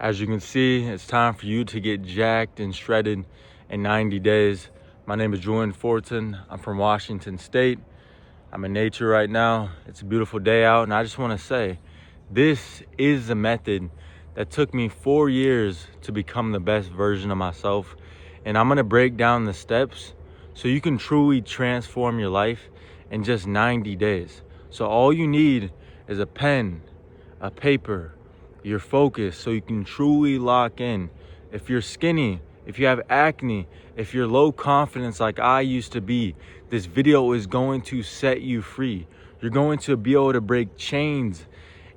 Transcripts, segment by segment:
As you can see, it's time for you to get jacked and shredded in 90 days. My name is Julian Fortin. I'm from Washington State. I'm in nature right now. It's a beautiful day out, and I just want to say, this is the method that took me 4 years to become the best version of myself. And I'm gonna break down the steps so you can truly transform your life in just 90 days. So all you need is a pen, a paper, your focus, so you can truly lock in. If you're skinny, if you have acne, if you're low confidence like I used to be, this video is going to set you free. You're going to be able to break chains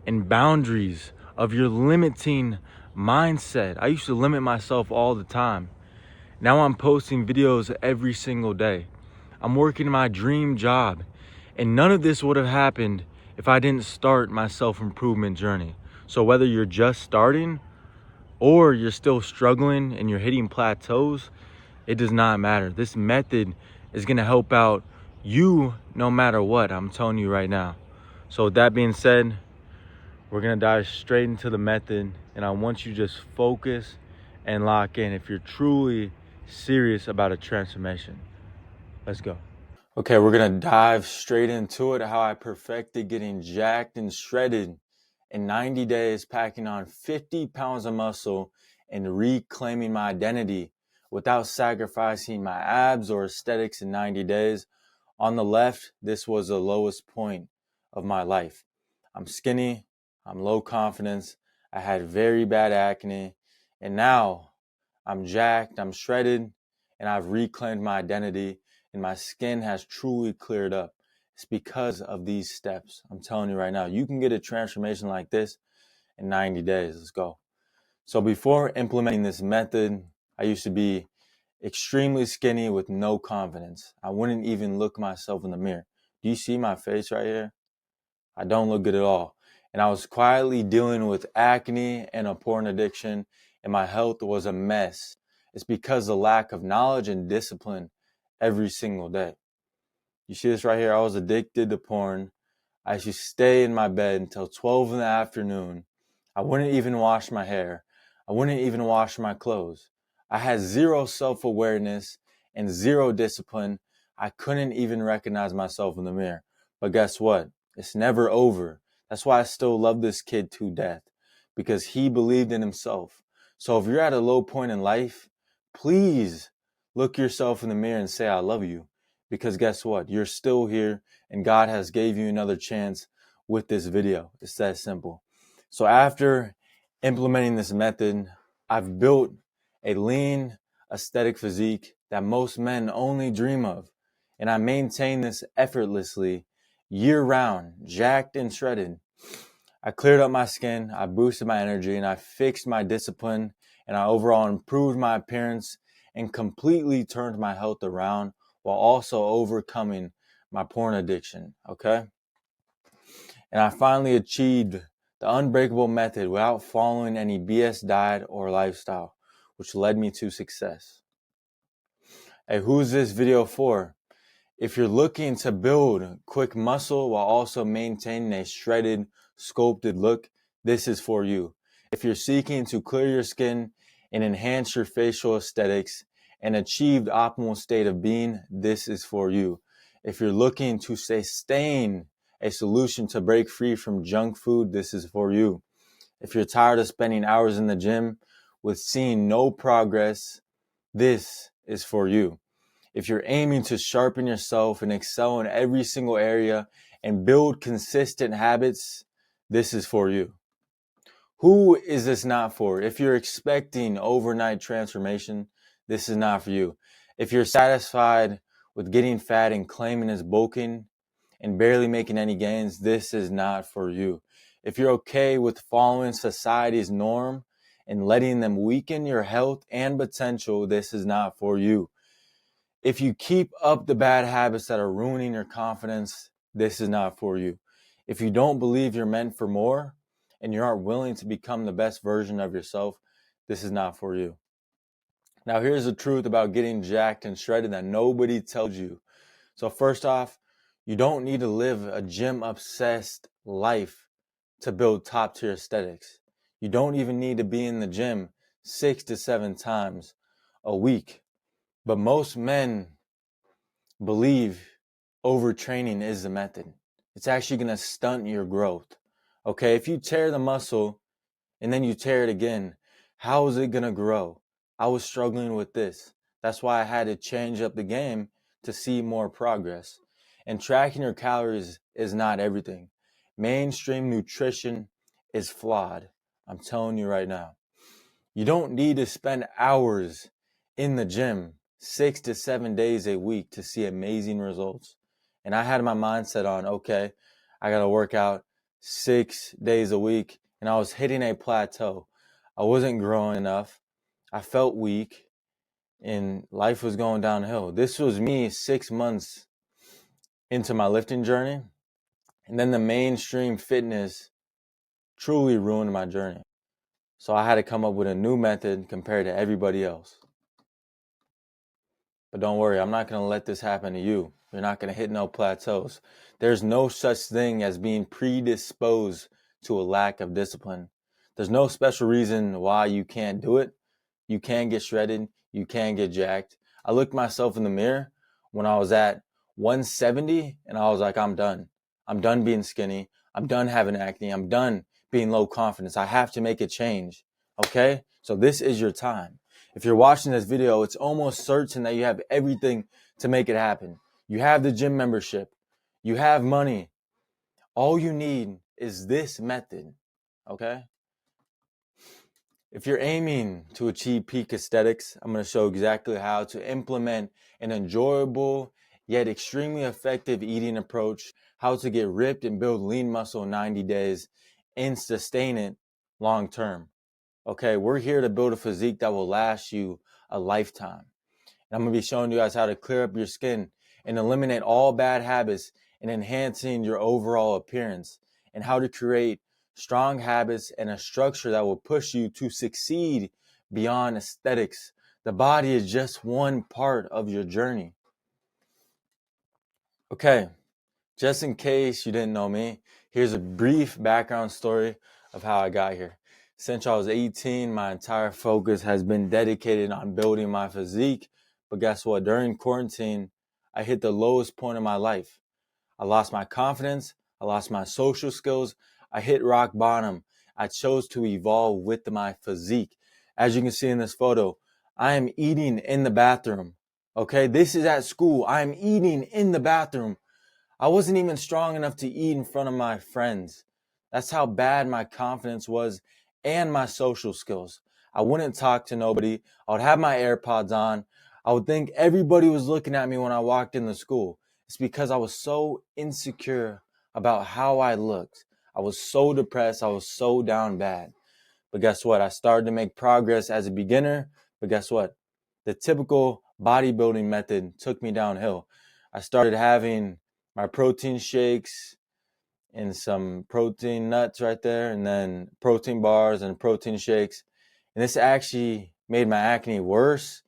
and boundaries of your limiting mindset. I used to limit myself all the time. Now I'm posting videos every single day. I'm working my dream job. And none of this would have happened if I didn't start my self-improvement journey. So whether you're just starting or you're still struggling and you're hitting plateaus, it does not matter. This method is gonna help out you no matter what, I'm telling you right now. So with that being said, we're gonna dive straight into the method, and I want you to just focus and lock in if you're truly serious about a transformation. Let's go. Okay, we're gonna dive straight into it, how I perfected getting jacked and shredded in 90 days, packing on 50 pounds of muscle and reclaiming my identity without sacrificing my abs or aesthetics in 90 days. On the left, this was the lowest point of my life. I'm skinny, I'm low confidence, I had very bad acne, and now I'm jacked, I'm shredded, and I've reclaimed my identity, and my skin has truly cleared up. It's because of these steps. I'm telling you right now, you can get a transformation like this in 90 days. Let's go. So before implementing this method, I used to be extremely skinny with no confidence. I wouldn't even look myself in the mirror. Do you see my face right here? I don't look good at all. And I was quietly dealing with acne and a porn addiction, and my health was a mess. It's because of the lack of knowledge and discipline every single day. You see this right here? I was addicted to porn. I used to stay in my bed until 12 in the afternoon. I wouldn't even wash my hair. I wouldn't even wash my clothes. I had zero self-awareness and zero discipline. I couldn't even recognize myself in the mirror. But guess what? It's never over. That's why I still love this kid to death, because he believed in himself. So if you're at a low point in life, please look yourself in the mirror and say, I love you. Because guess what? You're still here, and God has gave you another chance with this video. It's that simple. So after implementing this method, I've built a lean, aesthetic physique that most men only dream of. And I maintain this effortlessly year round, jacked and shredded. I cleared up my skin, I boosted my energy, and I fixed my discipline, and I overall improved my appearance and completely turned my health around while also overcoming my porn addiction, okay? And I finally achieved the unbreakable method without following any BS diet or lifestyle, which led me to success. Hey, who's this video for? If you're looking to build quick muscle while also maintaining a shredded, sculpted look, this is for you. If you're seeking to clear your skin and enhance your facial aesthetics and achieve the optimal state of being, this is for you. If you're looking to sustain a solution to break free from junk food, this is for you. If you're tired of spending hours in the gym with seeing no progress, this is for you. If you're aiming to sharpen yourself and excel in every single area and build consistent habits, this is for you. Who is this not for? If you're expecting overnight transformation, this is not for you. If you're satisfied with getting fat and claiming it's bulking and barely making any gains, this is not for you. If you're okay with following society's norm and letting them weaken your health and potential, this is not for you. If you keep up the bad habits that are ruining your confidence, this is not for you. If you don't believe you're meant for more and you aren't willing to become the best version of yourself, this is not for you. Now, here's the truth about getting jacked and shredded that nobody tells you. So first off, you don't need to live a gym-obsessed life to build top-tier aesthetics. You don't even need to be in the gym 6 to 7 times a week. But most men believe overtraining is the method. It's actually going to stunt your growth. Okay, if you tear the muscle and then you tear it again, how is it going to grow? I was struggling with this. That's why I had to change up the game to see more progress. And tracking your calories is not everything. Mainstream nutrition is flawed. I'm telling you right now. You don't need to spend hours in the gym 6 to 7 days a week to see amazing results. And I had my mindset on, okay, I got to work out 6 days a week. And I was hitting a plateau. I wasn't growing enough. I felt weak and life was going downhill. This was me 6 months into my lifting journey. And then the mainstream fitness truly ruined my journey. So I had to come up with a new method compared to everybody else. But don't worry, I'm not going to let this happen to you. You're not going to hit no plateaus. There's no such thing as being predisposed to a lack of discipline. There's no special reason why you can't do it. You can get shredded. You can get jacked. I looked myself in the mirror when I was at 170 and I was like, I'm done. I'm done being skinny. I'm done having acne. I'm done being low confidence. I have to make a change. Okay? So this is your time. If you're watching this video, it's almost certain that you have everything to make it happen. You have the gym membership. You have money. All you need is this method, okay? If you're aiming to achieve peak aesthetics, I'm going to show exactly how to implement an enjoyable yet extremely effective eating approach, how to get ripped and build lean muscle in 90 days and sustain it long term. Okay, we're here to build a physique that will last you a lifetime. And I'm going to be showing you guys how to clear up your skin and eliminate all bad habits and enhancing your overall appearance, and how to create strong habits and a structure that will push you to succeed beyond aesthetics. The body is just one part of your journey. Okay, just in case you didn't know me, here's a brief background story of how I got here. Since I was 18, my entire focus has been dedicated on building my physique. But guess what? During quarantine, I hit the lowest point of my life. I lost my confidence. I lost my social skills. I hit rock bottom. I chose to evolve with my physique. As you can see in this photo, I am eating in the bathroom. Okay, this is at school. I am eating in the bathroom. I wasn't even strong enough to eat in front of my friends. That's how bad my confidence was and my social skills. I wouldn't talk to nobody. I would have my AirPods on. I would think everybody was looking at me when I walked into school. It's because I was so insecure about how I looked. I was so depressed. I was so down bad. But guess what? I started to make progress as a beginner. But guess what? The typical bodybuilding method took me downhill. I started having my protein shakes and some protein nuts right there, and then protein bars and protein shakes. And this actually made my acne worse,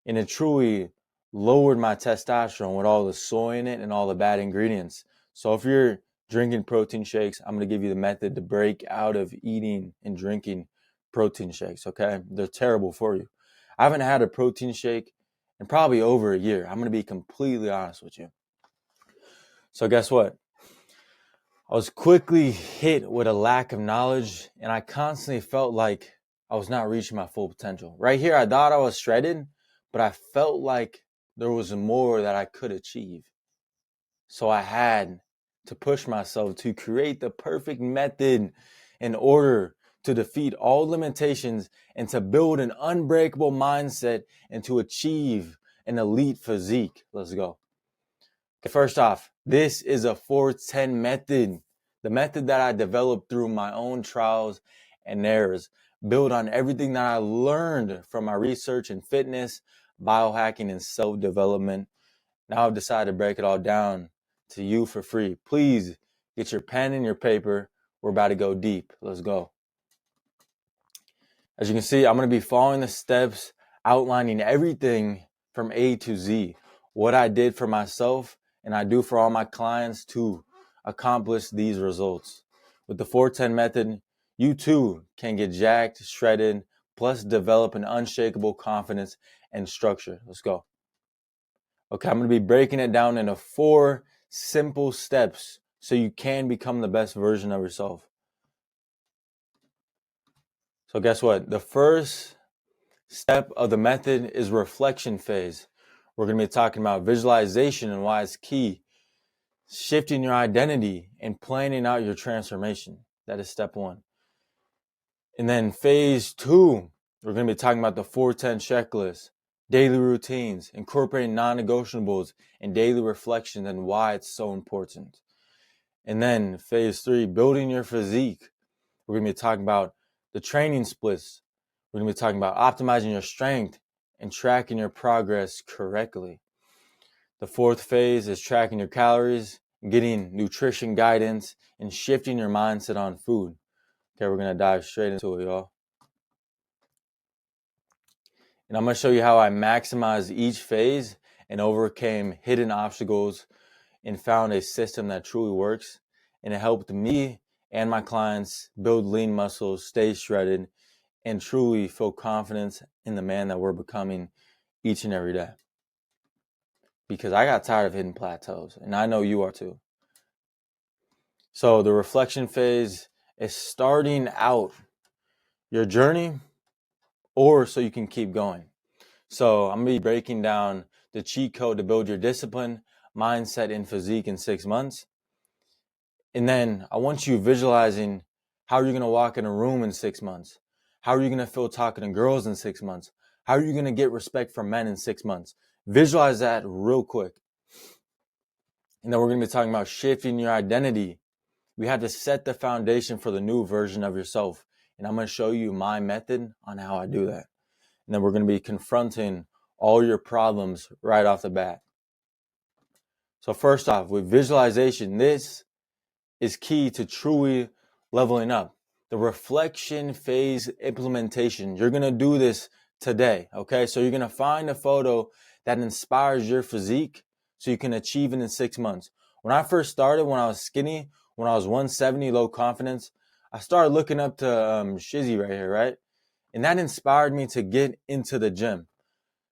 and it truly lowered my testosterone with all the soy in it and all the bad ingredients. So if you're drinking protein shakes, I'm going to give you the method to break out of eating and drinking protein shakes, okay? They're terrible for you. I haven't had a protein shake in probably over a year. I'm going to be completely honest with you. So guess what? I was quickly hit with a lack of knowledge, and I constantly felt like I was not reaching my full potential. Right here, I thought I was shredded, but I felt like there was more that I could achieve. So I had to push myself to create the perfect method in order to defeat all limitations and to build an unbreakable mindset and to achieve an elite physique. Let's go. Okay, first off, this is a 410 method, the method that I developed through my own trials and errors, built on everything that I learned from my research in fitness, biohacking, and self-development. Now I've decided to break it all down to you for free. Please get your pen and your paper. We're about to go deep. Let's go. As you can see, I'm going to be following the steps, outlining everything from A to Z, what I did for myself and I do for all my clients to accomplish these results. With the 410 method, you too can get jacked, shredded, plus develop an unshakable confidence and structure. Let's go. Okay, I'm going to be breaking it down into 4 simple steps so you can become the best version of yourself. So guess what? The first step of the method is reflection phase. We're going to be talking about visualization and why it's key, shifting your identity, and planning out your transformation. That is step 1. And then phase 2, we're going to be talking about the 410 checklist, daily routines, incorporating non-negotiables, and daily reflection and why it's so important. And then phase 3, building your physique. We're going to be talking about the training splits. We're going to be talking about optimizing your strength and tracking your progress correctly. The 4th phase is tracking your calories, getting nutrition guidance, and shifting your mindset on food. Okay, we're going to dive straight into it, y'all. And I'm going to show you how I maximized each phase and overcame hidden obstacles and found a system that truly works. And it helped me and my clients build lean muscles, stay shredded, and truly feel confidence in the man that we're becoming each and every day. Because I got tired of hitting plateaus, and I know you are too. So the reflection phase is starting out your journey or so you can keep going. So I'm going to be breaking down the cheat code to build your discipline, mindset, and physique in 6 months. And then I want you visualizing how you're going to walk in a room in 6 months. How are you going to feel talking to girls in 6 months? How are you going to get respect from men in 6 months? Visualize that real quick. And then we're going to be talking about shifting your identity. We have to set the foundation for the new version of yourself. And I'm going to show you my method on how I do that. And then we're going to be confronting all your problems right off the bat. So first off, with visualization, this is key to truly leveling up. The reflection phase implementation. You're going to do this today, okay? So you're going to find a photo that inspires your physique so you can achieve it in 6 months. When I first started, when I was skinny, when I was 170, low confidence, I started looking up to Shizzy right here, right? And that inspired me to get into the gym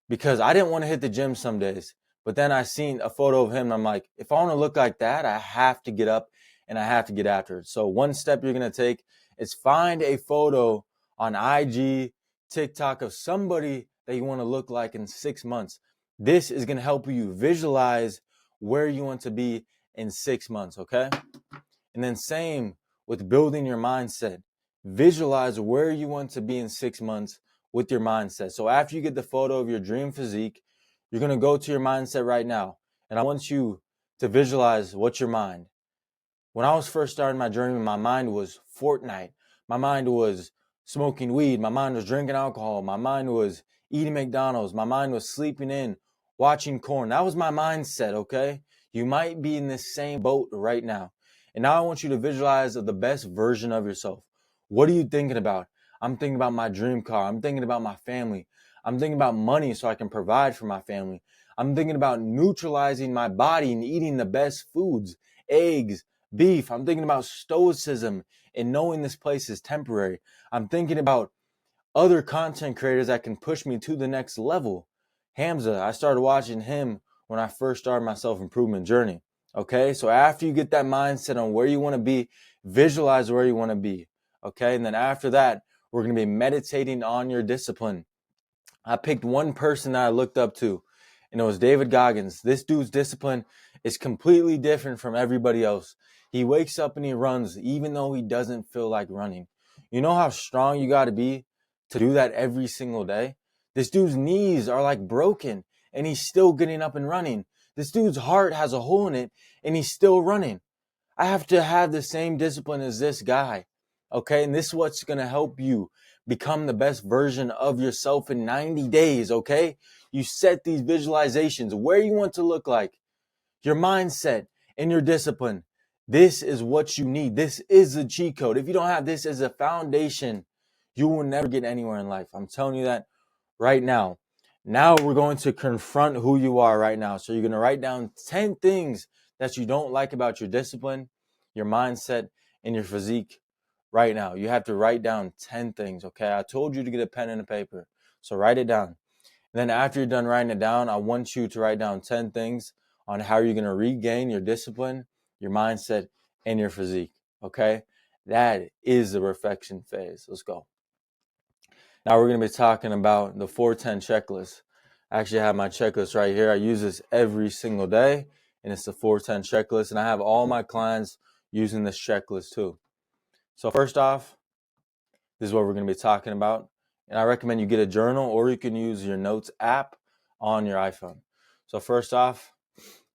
because I didn't want to hit the gym some days. But then I seen a photo of him and I'm like, if I want to look like that, I have to get up and I have to get after it. So one step you're going to take is find a photo on IG, TikTok of somebody that you want to look like in 6 months. This is going to help you visualize where you want to be in 6 months, okay? And then same with building your mindset. Visualize where you want to be in 6 months with your mindset. So after you get the photo of your dream physique, you're going to go to your mindset right now. And I want you to visualize what's your mind. When I was first starting my journey, my mind was Fortnite. My mind was smoking weed. My mind was drinking alcohol. My mind was eating McDonald's. My mind was sleeping in, watching corn. That was my mindset, okay? You might be in this same boat right now. And now I want you to visualize the best version of yourself. What are you thinking about? I'm thinking about my dream car. I'm thinking about my family. I'm thinking about money so I can provide for my family. I'm thinking about neutralizing my body and eating the best foods, eggs, beef. I'm thinking about stoicism and knowing this place is temporary. I'm thinking about other content creators that can push me to the next level. Hamza, I started watching him when I first started my self-improvement journey. Okay, so after you get that mindset on where you want to be, visualize where you want to be. Okay, and then after that, we're going to be meditating on your discipline. I picked one person that I looked up to, and it was David Goggins. This dude's discipline is completely different from everybody else. He wakes up and he runs even though he doesn't feel like running. You know how strong you got to be to do that every single day? This dude's knees are like broken and he's still getting up and running. This dude's heart has a hole in it and he's still running. I have to have the same discipline as this guy. Okay, and this is what's going to help you become the best version of yourself in 90 days, okay? You set these visualizations, where you want to look like, your mindset, and your discipline. This is what you need. This is the cheat code. If you don't have this as a foundation, you will never get anywhere in life. I'm telling you that right now. Now we're going to confront who you are right now. So you're going to write down 10 things that you don't like about your discipline, your mindset, and your physique right now. You have to write down 10 things, okay? I told you to get a pen and a paper, so write it down. And then after you're done writing it down, I want you to write down 10 things on how you're going to regain your discipline, your mindset, and your physique, okay? That is the perfection phase. Let's go. Now we're going to be talking about the 410 checklist. I actually have my checklist right here. I use this every single day, and it's the 410 checklist, and I have all my clients using this checklist too. So first off, this is what we're going to be talking about. And I recommend you get a journal, or you can use your notes app on your iPhone. So first off,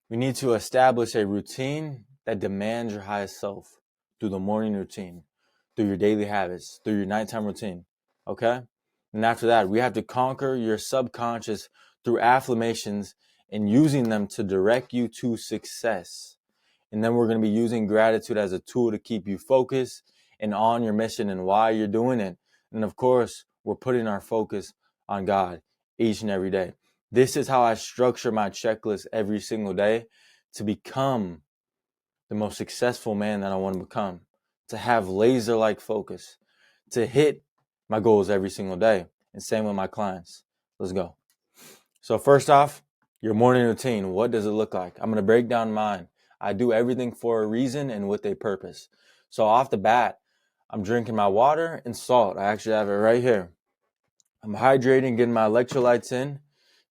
we need to establish a routine that demands your highest self through the morning routine, through your daily habits, through your nighttime routine. Okay? And after that, we have to conquer your subconscious through affirmations and using them to direct you to success. And then we're going to be using gratitude as a tool to keep you focused and on your mission and why you're doing it. And of course, we're putting our focus on God each and every day. This is how I structure my checklist every single day to become the most successful man that I want to become, to have laser-like focus, to hit my goals every single day. And same with my clients. Let's go. So first off, your morning routine. What does it look like? I'm going to break down mine. I do everything for a reason and with a purpose. So off the bat, I'm drinking my water and salt. I actually have it right here. I'm hydrating, getting my electrolytes in,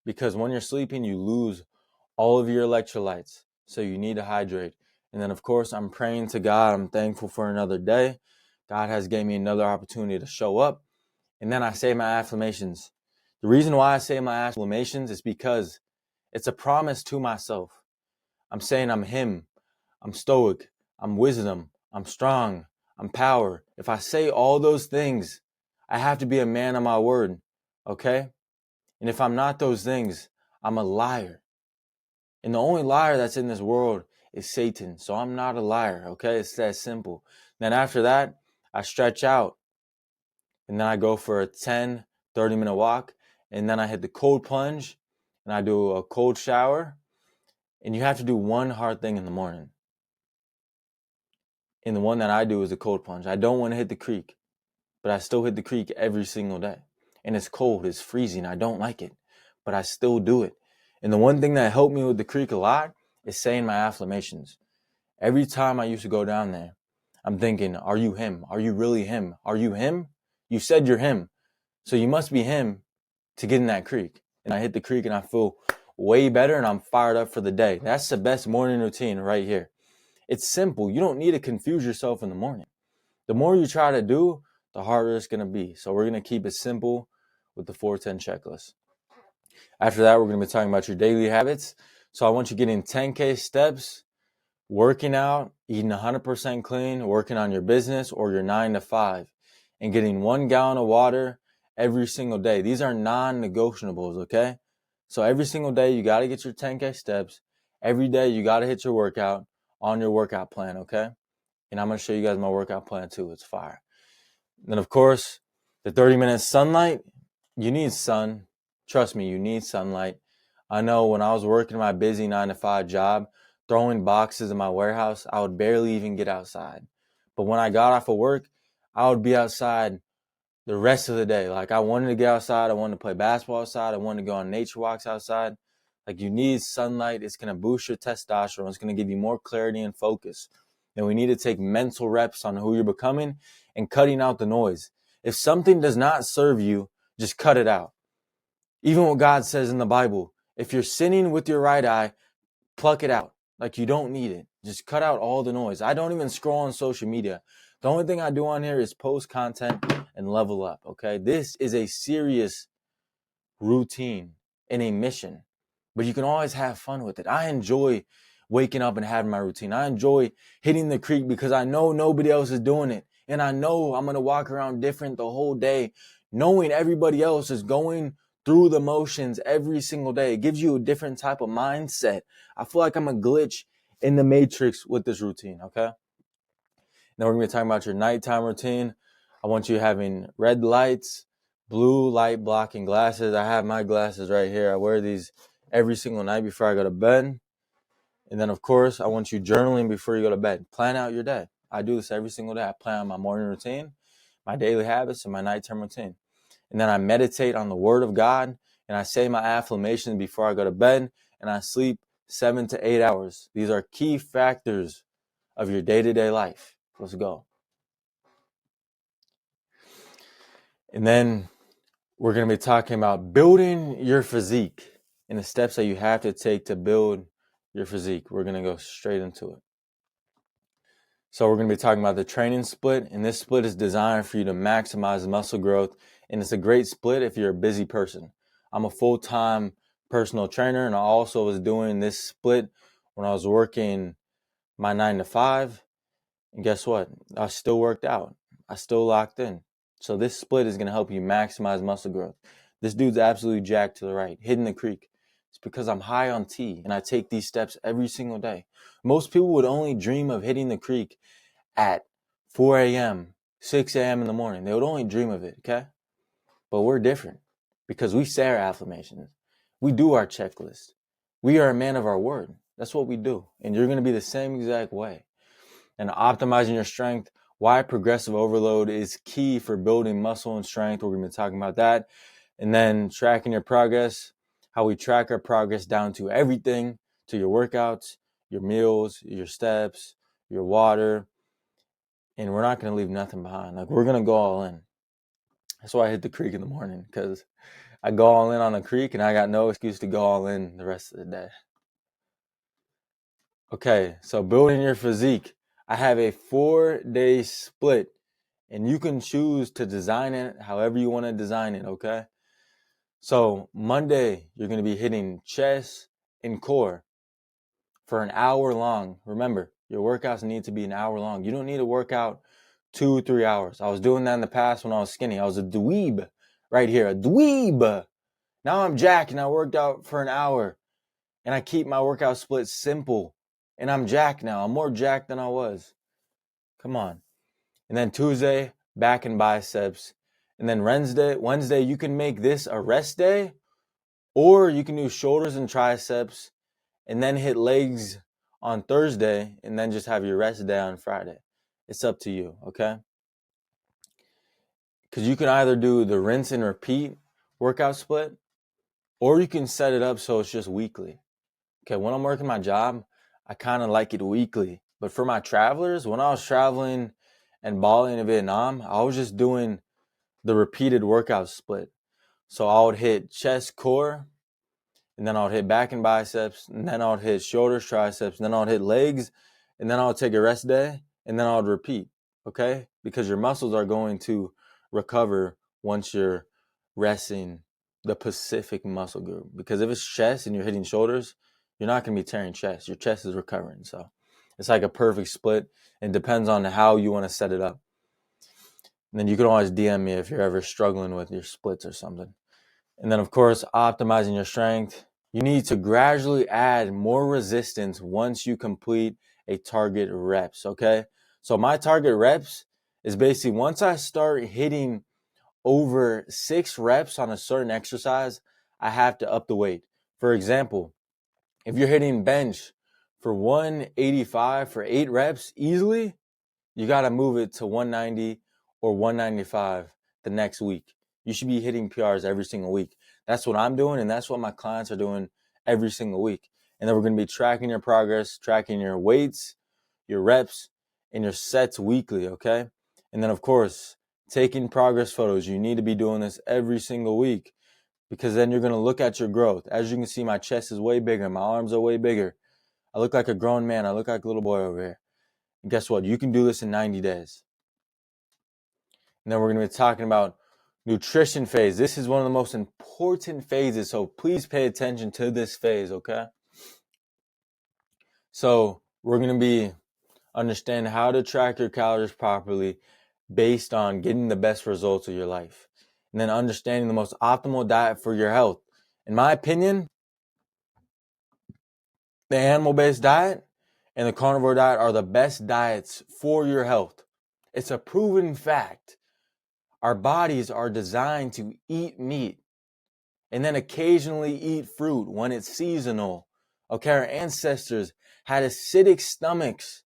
because when you're sleeping, you lose all of your electrolytes. So you need to hydrate. And then, of course, I'm praying to God. I'm thankful for another day. God has gave me another opportunity to show up. And then I say my affirmations. The reason why I say my affirmations is because it's a promise to myself. I'm saying I'm him. I'm stoic. I'm wisdom. I'm strong. I'm power. If I say all those things, I have to be a man of my word. Okay? And if I'm not those things, I'm a liar. And the only liar that's in this world is Satan. So I'm not a liar. Okay? It's that simple. Then after that, I stretch out. And then I go for a 10, 30-minute walk. And then I hit the cold plunge. And I do a cold shower. And you have to do one hard thing in the morning. And the one that I do is a cold plunge. I don't want to hit the creek, but I still hit the creek every single day. And it's cold, it's freezing. I don't like it, but I still do it. And the one thing that helped me with the creek a lot is saying my affirmations. Every time I used to go down there, I'm thinking, are you him? Are you really him? Are you him? You said you're him. So you must be him to get in that creek. And I hit the creek and I feel way better and I'm fired up for the day. That's the best morning routine right here. It's simple. You don't need to confuse yourself in the morning. The more you try to do, the harder it's going to be. So we're going to keep it simple with the 410 checklist. After that, we're going to be talking about your daily habits. So I want you getting 10K steps, working out, eating 100% clean, working on your business or your 9 to 5, and getting 1 gallon of water every single day. These are non-negotiables, okay? So every single day, you got to get your 10K steps. Every day, you got to hit your workout on your workout plan, okay? And I'm going to show you guys my workout plan too. It's fire. Then, of course, the 30-minute sunlight. You need sun. Trust me, you need sunlight. I know when I was working my busy 9 to 5 job, throwing boxes in my warehouse, I would barely even get outside. But when I got off of work, I would be outside the rest of the day. Like I wanted to get outside. I wanted to play basketball outside. I wanted to go on nature walks outside. Like you need sunlight. It's going to boost your testosterone. It's going to give you more clarity and focus. And we need to take mental reps on who you're becoming and cutting out the noise. If something does not serve you, just cut it out. Even what God says in the Bible, if you're sinning with your right eye, pluck it out. Like you don't need it. Just cut out all the noise. I don't even scroll on social media. The only thing I do on here is post content and level up, okay? This is a serious routine and a mission, but you can always have fun with it. I enjoy waking up and having my routine. I enjoy hitting the creek because I know nobody else is doing it. And I know I'm going to walk around different the whole day, knowing everybody else is going through the motions every single day. It gives you a different type of mindset. I feel like I'm a glitch in the matrix with this routine, okay? Now we're going to be talking about your nighttime routine. I want you having red lights, blue light blocking glasses. I have my glasses right here. I wear these every single night before I go to bed. And then, of course, I want you journaling before you go to bed. Plan out your day. I do this every single day. I plan on my morning routine, my daily habits, and my nighttime routine. And then I meditate on the word of God, and I say my affirmations before I go to bed, and I sleep 7 to 8 hours. These are key factors of your day-to-day life. Let's go. And then we're going to be talking about building your physique and the steps that you have to take to build your physique. We're going to go straight into it. So we're going to be talking about the training split, and this split is designed for you to maximize muscle growth, and it's a great split if you're a busy person. I'm a full-time personal trainer, and I also was doing this split when I was working my 9 to 5, and guess what? I still worked out. I still locked in. So this split is going to help you maximize muscle growth. This dude's absolutely jacked to the right, hitting the creek. It's because I'm high on tea, and I take these steps every single day. Most people would only dream of hitting the creek at 4 a.m., 6 a.m. in the morning. They would only dream of it, okay? But we're different because we say our affirmations. We do our checklist. We are a man of our word. That's what we do. And you're going to be the same exact way. And optimizing your strength, why progressive overload is key for building muscle and strength. We're going to be talking about that. And then tracking your progress, how we track our progress down to everything, to your workouts, your meals, your steps, your water. And we're not going to leave nothing behind. Like, we're going to go all in. That's why I hit the creek in the morning, because I go all in on the creek and I got no excuse to go all in the rest of the day. Okay, so building your physique. I have a 4-day split, and you can choose to design it however you want to design it, okay? So Monday, you're going to be hitting chest and core for an hour long. Remember, your workouts need to be an hour long. You don't need to work out 2-3 hours. I was doing that in the past when I was skinny. I was a dweeb right here, a dweeb. Now I'm jacked and I worked out for an hour, and I keep my workout split simple, and I'm jacked now. I'm more jacked than I was. Come on. And then Tuesday, back and biceps. And then Wednesday, you can make this a rest day, or you can do shoulders and triceps and then hit legs on Thursday and then just have your rest day on Friday. It's up to you, okay? Because you can either do the rinse and repeat workout split, or you can set it up so it's just weekly. Okay, when I'm working my job, I kind of like it weekly. But for my travelers, when I was traveling and balling in Vietnam, I was just doing the repeated workout split. So I would hit chest, core, and then I would hit back and biceps, and then I would hit shoulders, triceps, and then I would hit legs, and then I would take a rest day, and then I would repeat, okay? Because your muscles are going to recover once you're resting the Pacific muscle group. Because if it's chest and you're hitting shoulders, you're not going to be tearing chest. Your chest is recovering. So it's like a perfect split. It depends on how you want to set it up. And then you can always DM me if you're ever struggling with your splits or something. And then, of course, optimizing your strength. You need to gradually add more resistance once you complete a target reps, okay? So my target reps is basically once I start hitting over 6 reps on a certain exercise, I have to up the weight. For example, if you're hitting bench for 185 for 8 reps easily, you got to move it to 190 or 195 the next week. You should be hitting PRs every single week. That's what I'm doing, and that's what my clients are doing every single week. And then we're going to be tracking your progress, tracking your weights, your reps, and your sets weekly, okay? And then, of course, taking progress photos. You need to be doing this every single week, because then you're going to look at your growth. As you can see, my chest is way bigger. My arms are way bigger. I look like a grown man. I look like a little boy over here. And guess what? You can do this in 90 days. And then we're going to be talking about nutrition phase. This is one of the most important phases, so please pay attention to this phase, okay? So we're going to be understanding how to track your calories properly based on getting the best results of your life. And then understanding the most optimal diet for your health. In my opinion, the animal-based diet and the carnivore diet are the best diets for your health. It's a proven fact. Our bodies are designed to eat meat and then occasionally eat fruit when it's seasonal. Okay, our ancestors had acidic stomachs.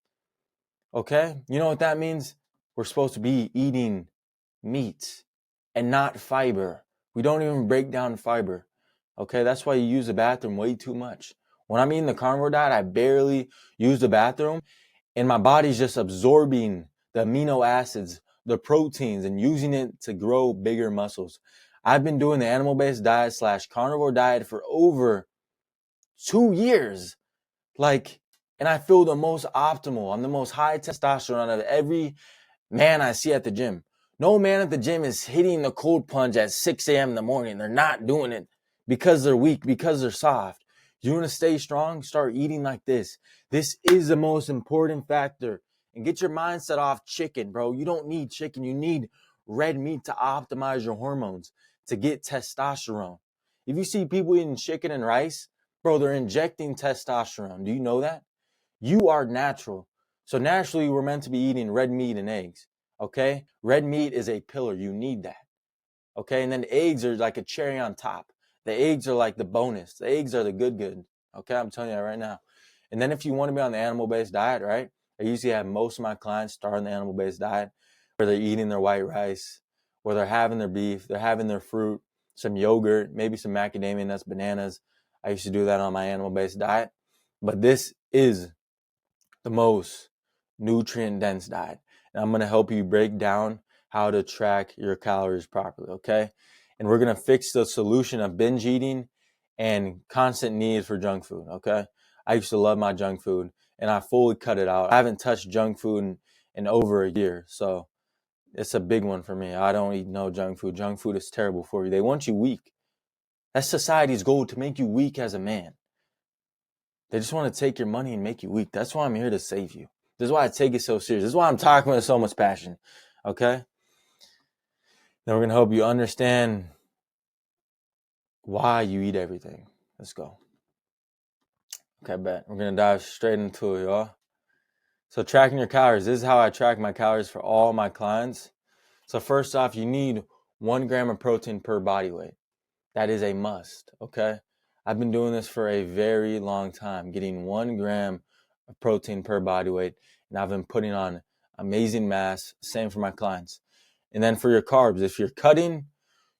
Okay? You know what that means? We're supposed to be eating meat and not fiber. We don't even break down fiber. Okay? That's why you use the bathroom way too much. When I'm eating the carnivore diet, I barely use the bathroom, and my body's just absorbing the amino acids, the proteins, and using it to grow bigger muscles. I've been doing the animal-based diet / carnivore diet for over 2 years. And I feel the most optimal. I'm the most high testosterone of every man I see at the gym. No man at the gym is hitting the cold plunge at 6 a.m. in the morning. They're not doing it because they're weak, because they're soft. You want to stay strong? Start eating like this. This is the most important factor. And get your mindset off chicken, bro. You don't need chicken. You need red meat to optimize your hormones, to get testosterone. If you see people eating chicken and rice, bro, they're injecting testosterone. Do you know that? You are natural. So naturally, we're meant to be eating red meat and eggs. Okay? Red meat is a pillar. You need that. Okay? And then the eggs are like a cherry on top. The eggs are like the bonus. The eggs are the good. Okay? I'm telling you that right now. And then if you want to be on the animal-based diet, right? I usually have most of my clients start on the animal-based diet where they're eating their white rice, where they're having their beef, they're having their fruit, some yogurt, maybe some macadamia nuts, bananas. I used to do that on my animal-based diet. But this is the most nutrient dense diet. And I'm going to help you break down how to track your calories properly, okay? And we're going to fix the solution of binge eating and constant need for junk food, okay? I used to love my junk food and I fully cut it out. I haven't touched junk food in over a year. So it's a big one for me. I don't eat no junk food. Junk food is terrible for you. They want you weak. That's society's goal, to make you weak as a man. They just want to take your money and make you weak. That's why I'm here to save you. This is why I take it so serious. This is why I'm talking with so much passion. Okay? Then we're going to help you understand why you eat everything. Let's go. Okay, bet. We're going to dive straight into it, y'all. So tracking your calories. This is how I track my calories for all my clients. So first off, you need 1 gram of protein per body weight. That is a must, okay? I've been doing this for a very long time, getting 1 gram of protein per body weight, and I've been putting on amazing mass. Same for my clients. And then for your carbs, if you're cutting,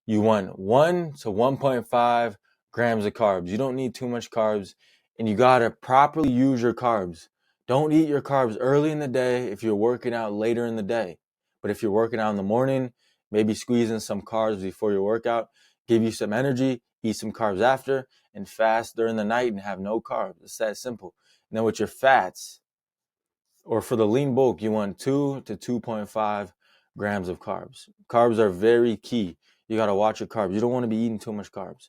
you want 1 to 1.5 grams of carbs. You don't need too much carbs, and you got to properly use your carbs. Don't eat your carbs early in the day if you're working out later in the day. But if you're working out in the morning, maybe squeeze in some carbs before your workout, give you some energy, eat some carbs after, and fast during the night and have no carbs. It's that simple. And then with your fats, or for the lean bulk, you want 2 to 2.5 grams of carbs. Carbs are very key. You got to watch your carbs. You don't want to be eating too much carbs.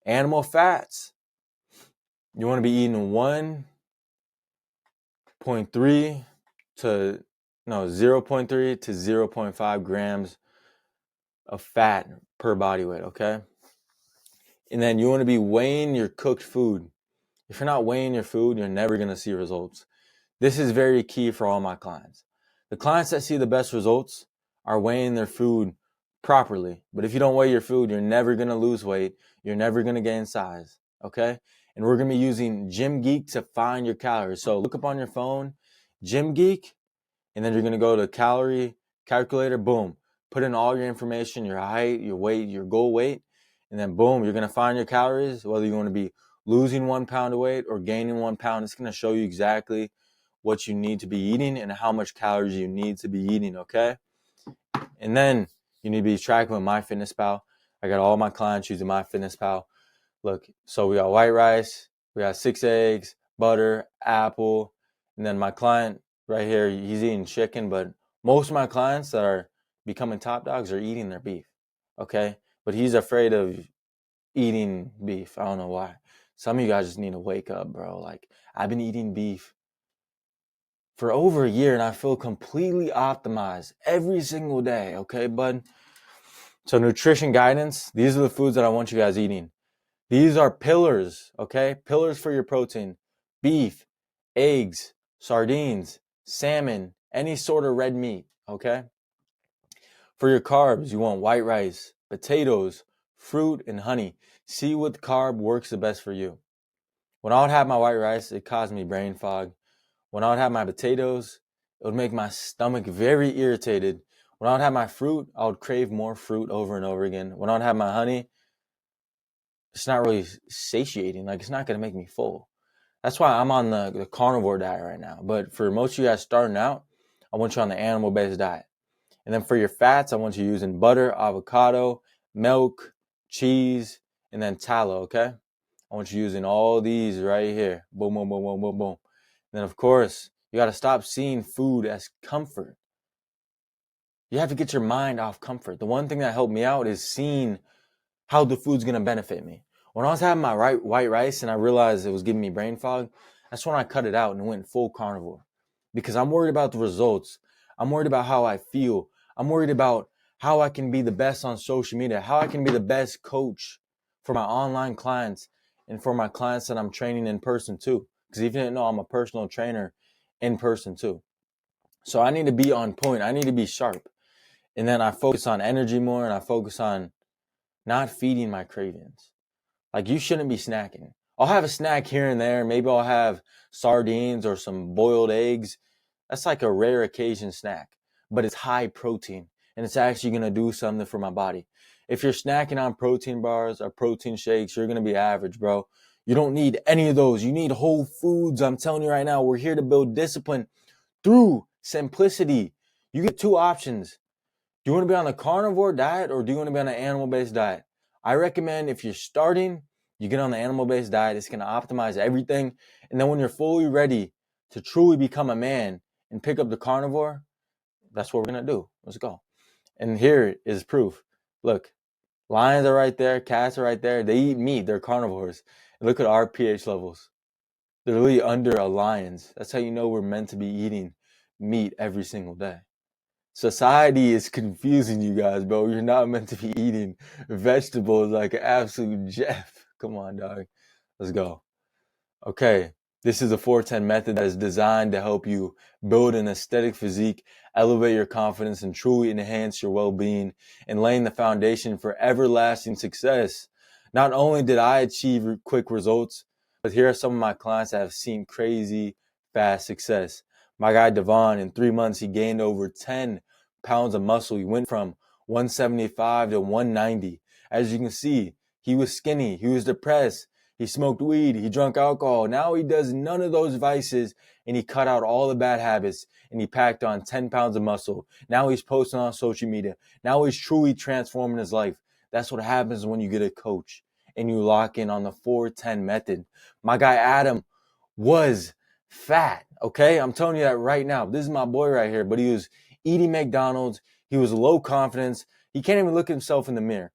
Animal fats, you want to be eating 0.3 to 0.5 grams of fat per body weight, okay? And then you want to be weighing your cooked food. If you're not weighing your food, you're never going to see results. This is very key for all my clients. The clients that see the best results are weighing their food properly. But if you don't weigh your food, you're never going to lose weight. You're never going to gain size, okay? And we're going to be using Gym Geek to find your calories. So look up on your phone, Gym Geek, and then you're going to go to calorie calculator, boom. Put in all your information, your height, your weight, your goal weight, and then boom, you're going to find your calories, whether you want to be losing 1 pound of weight or gaining 1 pound. It's going to show you exactly what you need to be eating and how much calories you need to be eating, okay? And then you need to be tracking with MyFitnessPal. I got all my clients using MyFitnessPal. Look, so we got white rice, we got 6 eggs, butter, apple, and then my client right here, he's eating chicken, but most of my clients that are becoming top dogs are eating their beef, okay? But he's afraid of eating beef. I don't know why. Some of you guys just need to wake up, bro. Like, I've been eating beef for over a year and I feel completely optimized every single day, okay, bud? So nutrition guidance, these are the foods that I want you guys eating. These are pillars, okay? Pillars for your protein. Beef, eggs, sardines, salmon, any sort of red meat, okay? For your carbs, you want white rice, potatoes, fruit, and honey. See what carb works the best for you. When I would have my white rice, it caused me brain fog. When I would have my potatoes, It would make my stomach very irritated. When I would have my fruit, I would crave more fruit over and over again. When I would have my honey, it's not really satiating. Like, it's not going to make me full. That's why I'm on the carnivore diet right now. But for most of you guys starting out, I want you on the animal-based diet. And then for your fats, I want you using butter, avocado, milk, cheese, and then tallow, okay? I want you using all these right here. Boom, boom, boom, boom, boom, boom. And then, of course, you got to stop seeing food as comfort. You have to get your mind off comfort. The one thing that helped me out is seeing how the food's going to benefit me. When I was having my white rice and I realized it was giving me brain fog, that's when I cut it out and went full carnivore. Because I'm worried about the results. I'm worried about how I feel. I'm worried about how I can be the best on social media, how I can be the best coach for my online clients and for my clients that I'm training in person too. Because if you didn't know, I'm a personal trainer in person too. So I need to be on point. I need to be sharp. And then I focus on energy more, and I focus on not feeding my cravings. Like, you shouldn't be snacking. I'll have a snack here and there. Maybe I'll have sardines or some boiled eggs. That's like a rare occasion snack, but it's high protein and it's actually going to do something for my body. If you're snacking on protein bars or protein shakes, you're going to be average, bro. You don't need any of those. You need whole foods. I'm telling you right now, we're here to build discipline through simplicity. You get two options. Do you want to be on a carnivore diet or do you want to be on an animal-based diet? I recommend if you're starting, you get on the animal-based diet. It's going to optimize everything. And then when you're fully ready to truly become a man and pick up the carnivore, that's what we're going to do. Let's go. And here is proof. Look, lions are right there. Cats are right there. They eat meat. They're carnivores. And look at our pH levels. They're really under a lion's. That's how you know we're meant to be eating meat every single day. Society is confusing you guys, bro. You're not meant to be eating vegetables like an absolute Jeff. Come on, dog. Let's go. Okay, this is a 410 method that is designed to help you build an aesthetic physique, elevate your confidence, and truly enhance your well-being, and laying the foundation for everlasting success. Not only did I achieve quick results, but here are some of my clients that have seen crazy fast success. My guy Devon, in 3 months, he gained over 10 pounds of muscle. He went from 175 to 190. As you can see, he was skinny, he was depressed, he smoked weed, he drank alcohol. Now he does none of those vices, and he cut out all the bad habits, and he packed on 10 pounds of muscle. Now he's posting on social media. Now he's truly transforming his life. That's what happens when you get a coach and you lock in on the 410 method. My guy Adam was fat, okay? I'm telling you that right now. This is my boy right here, but he was eating McDonald's. He was low confidence. He can't even look at himself in the mirror.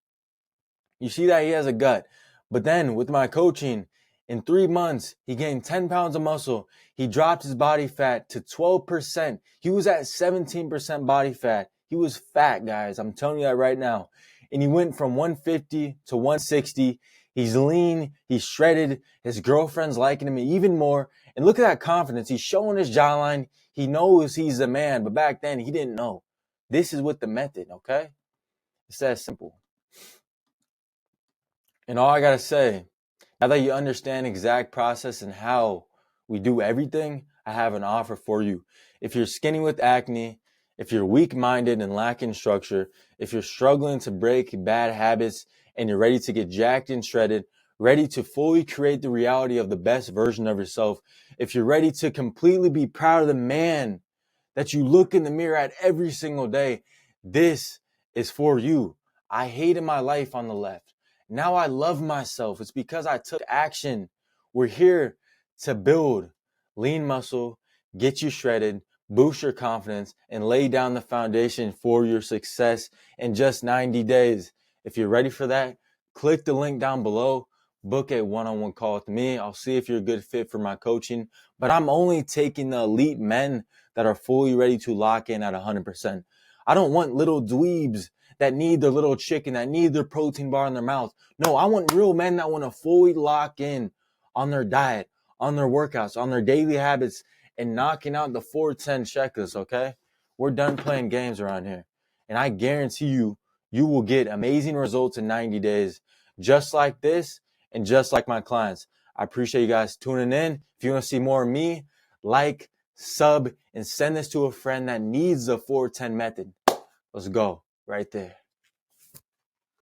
You see that he has a gut. But then with my coaching, in 3 months, he gained 10 pounds of muscle. He dropped his body fat to 12%. He was at 17% body fat. He was fat, guys. I'm telling you that right now. And he went from 150 to 160. He's lean. He's shredded. His girlfriend's liking him even more. And look at that confidence. He's showing his jawline. He knows he's a man. But back then, he didn't know. This is with the method, okay? It's that simple. And all I got to say, now that you understand exact process and how we do everything, I have an offer for you. If you're skinny with acne, if you're weak-minded and lacking structure, if you're struggling to break bad habits and you're ready to get jacked and shredded, ready to fully create the reality of the best version of yourself, if you're ready to completely be proud of the man that you look in the mirror at every single day, this is for you. I hated my life on the left. Now I love myself. It's because I took action. We're here to build lean muscle, get you shredded, boost your confidence, and lay down the foundation for your success in just 90 days. If you're ready for that, click the link down below. Book a one-on-one call with me. I'll see if you're a good fit for my coaching. But I'm only taking the elite men that are fully ready to lock in at 100%. I don't want little dweebs that need their little chicken, that need their protein bar in their mouth. No, I want real men that want to fully lock in on their diet, on their workouts, on their daily habits, and knocking out the 410 checkers, okay? We're done playing games around here. And I guarantee you, you will get amazing results in 90 days, just like this and just like my clients. I appreciate you guys tuning in. If you want to see more of me, like, sub, and send this to a friend that needs the 410 method. Let's go right there.